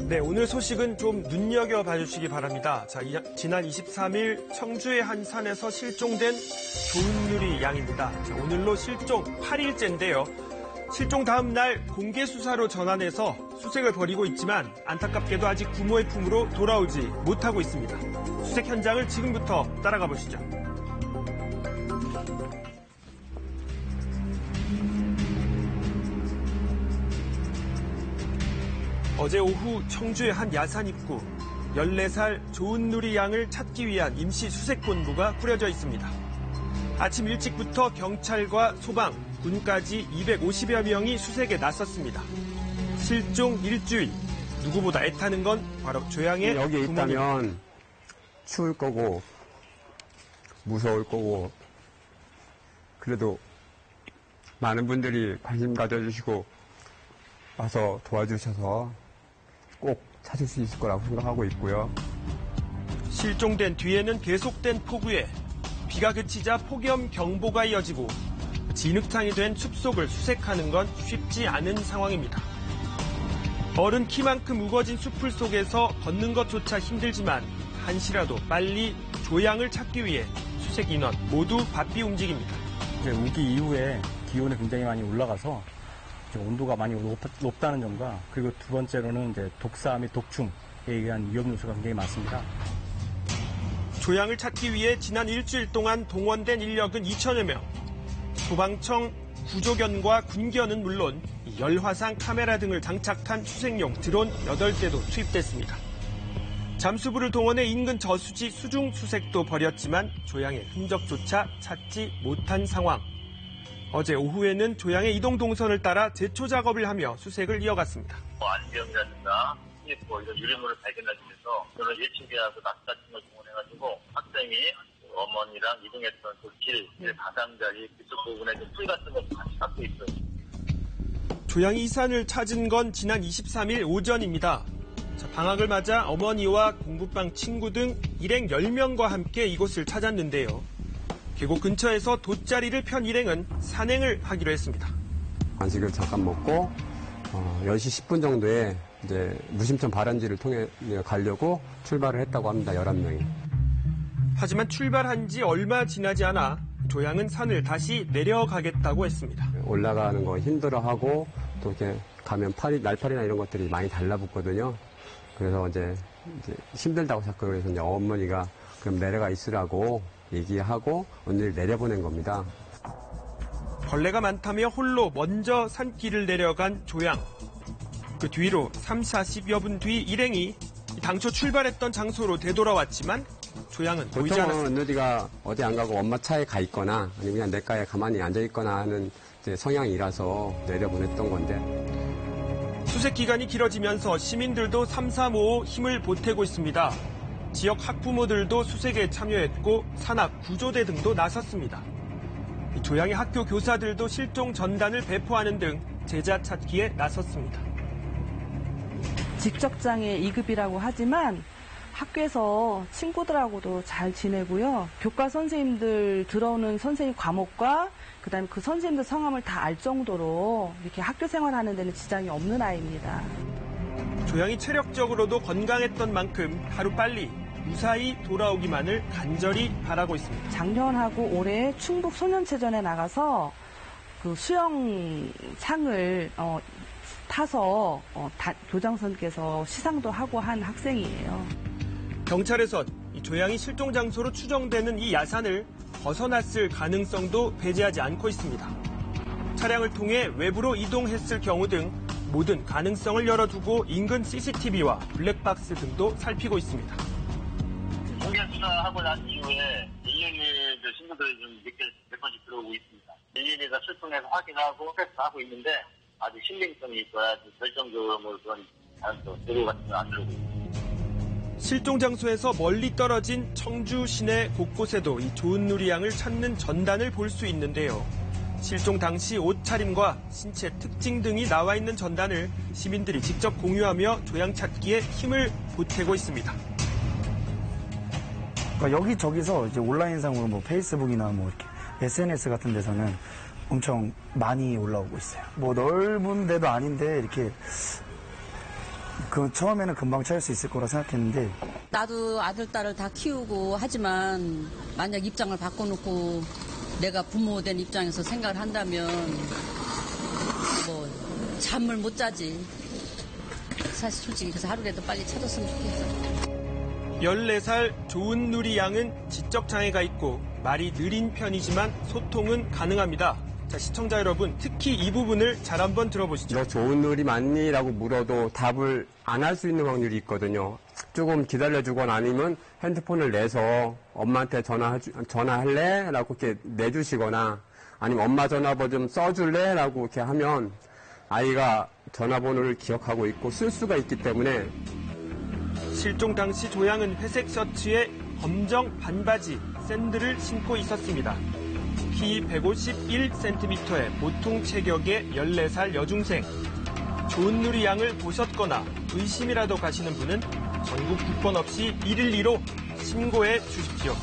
네, 오늘 소식은 좀 눈여겨봐 주시기 바랍니다. 자, 지난 23일 청주의 한 산에서 실종된 조은누리 양입니다. 자, 오늘로 실종 8일째인데요. 실종 다음 날 공개 수사로 전환해서 수색을 벌이고 있지만 안타깝게도 아직 부모의 품으로 돌아오지 못하고 있습니다. 수색 현장을 지금부터 따라가 보시죠. 어제 오후 청주의 한 야산 입구, 14살 조은누리 양을 찾기 위한 임시 수색본부가 꾸려져 있습니다. 아침 일찍부터 경찰과 소방, 군까지 250여 명이 수색에 나섰습니다. 실종 일주일, 누구보다 애타는 건 바로 조양의 여기 부모님. 있다면 추울 거고 무서울 거고 그래도 많은 분들이 관심 가져주시고 와서 도와주셔서 꼭 찾을 수 있을 거라고 생각하고 있고요. 실종된 뒤에는 계속된 폭우에 비가 그치자 폭염 경보가 이어지고 진흙탕이 된 숲속을 수색하는 건 쉽지 않은 상황입니다. 어른 키만큼 우거진 숲풀 속에서 걷는 것조차 힘들지만 한시라도 빨리 조양을 찾기 위해 수색 인원 모두 바삐 움직입니다. 우기 이후에 기온이 굉장히 많이 올라가서 온도가 많이 높다는 점과 그리고 두 번째로는 이제 독사 및 독충에 의한 위험 요소가 굉장히 많습니다. 조양을 찾기 위해 지난 일주일 동안 동원된 인력은 2천여 명. 소방청, 구조견과 군견은 물론 열화상 카메라 등을 장착한 수색용 드론 8대도 투입됐습니다. 잠수부를 동원해 인근 저수지 수중 수색도 벌였지만 조양의 흔적조차 찾지 못한 상황. 어제 오후에는 조양의 이동 동선을 따라 제초 작업을 하며 수색을 이어갔습니다. 안경이라든가 이런 유리물을 발견하면서 저는 예측하고 낚시 같은 걸 동원해가지고 학생이 어머니랑 이동했던 그 길 가장자리 그쪽 부분에 풀 같은 거 같이 갖고 있어요. 조양이 이 산을 찾은 건 지난 23일 오전입니다. 방학을 맞아 어머니와 공부방 친구 등 일행 10명과 함께 이곳을 찾았는데요. 계곡 근처에서 돗자리를 편 일행은 산행을 하기로 했습니다. 간식을 잠깐 먹고 10시 10분 정도에 이제 무심천 발원지를 통해 가려고 출발을 했다고 합니다. 11명이. 하지만 출발한 지 얼마 지나지 않아 조양은 산을 다시 내려가겠다고 했습니다. 올라가는 거 힘들어하고 또 이렇게 가면 날파리나 이런 것들이 많이 달라붙거든요. 그래서 이제 힘들다고 자꾸 그래서 이제 어머니가 그럼 내려가 있으라고 얘기하고 오늘 내려보낸 겁니다. 벌레가 많다며 홀로 먼저 산길을 내려간 조양. 그 뒤로 30-40여 분 뒤 일행이 당초 출발했던 장소로 되돌아왔지만 조양은 보이지 않았습니다. 보통은 은누리가 어디 안 가고 엄마 차에 가 있거나 아니면 그냥 냇가에 가만히 앉아 있거나 하는 성향이라서 내려보냈던 건데. 수색 기간이 길어지면서 시민들도 삼삼오오 힘을 보태고 있습니다. 지역 학부모들도 수색에 참여했고 산악 구조대 등도 나섰습니다. 조양의 학교 교사들도 실종 전단을 배포하는 등 제자 찾기에 나섰습니다. 직접장애 2급이라고 하지만 학교에서 친구들하고도 잘 지내고요. 교과 선생님들 들어오는 선생님 과목과 그다음에 그 선생님들 성함을 다 알 정도로 이렇게 학교 생활하는 데는 지장이 없는 아이입니다. 조양이 체력적으로도 건강했던 만큼 하루빨리 무사히 돌아오기만을 간절히 바라고 있습니다. 작년하고 올해 충북 소년체전에 나가서 그 수영상을 타서 교장선께서 시상도 하고 한 학생이에요. 경찰에선 조양이 실종 장소로 추정되는 이 야산을 벗어났을 가능성도 배제하지 않고 있습니다. 차량을 통해 외부로 이동했을 경우 등 모든 가능성을 열어두고 인근 CCTV와 블랙박스 등도 살피고 있습니다. 공개 수사하고 난 이후에 112 신고들이 좀 몇 번씩 들어오고 있습니다. 112가 출동해서 확인하고 테스트하고 있는데 아직 신빙성이 있어야 결정적으로 그런 자료 같은 거 안 들어오고 있습니다. 실종 장소에서 멀리 떨어진 청주 시내 곳곳에도 이 조은누리 양을 찾는 전단을 볼 수 있는데요. 실종 당시 옷차림과 신체 특징 등이 나와 있는 전단을 시민들이 직접 공유하며 조양 찾기에 힘을 보태고 있습니다. 그러니까 여기저기서 이제 온라인상으로 뭐 페이스북이나 뭐 이렇게 SNS 같은 데서는 엄청 많이 올라오고 있어요. 뭐 넓은 데도 아닌데 이렇게 그 처음에는 금방 찾을 수 있을 거라 생각했는데 나도 아들, 딸을 다 키우고 하지만 만약 입장을 바꿔놓고 내가 부모 된 입장에서 생각을 한다면 뭐 잠을 못 자지. 사실 솔직히 그래서 하루라도 빨리 찾았으면 좋겠어. 14살 조은누리 양은 지적장애가 있고 말이 느린 편이지만 소통은 가능합니다. 자, 시청자 여러분, 특히 이 부분을 잘 한번 들어보시죠. 너 좋은 놀이 맞니? 라고 물어도 답을 안 할 수 있는 확률이 있거든요. 조금 기다려주거나 아니면 핸드폰을 내서 엄마한테 전화할래? 라고 이렇게 내주시거나 아니면 엄마 전화번호 좀 써줄래? 라고 이렇게 하면 아이가 전화번호를 기억하고 있고 쓸 수가 있기 때문에 실종 당시 조양은 회색 셔츠에 검정 반바지, 샌들을 신고 있었습니다. 키 151cm의 보통 체격의 14살 여중생. 조은누리 양을 보셨거나 의심이라도 가시는 분은 전국 국번 없이 112로 신고해 주십시오.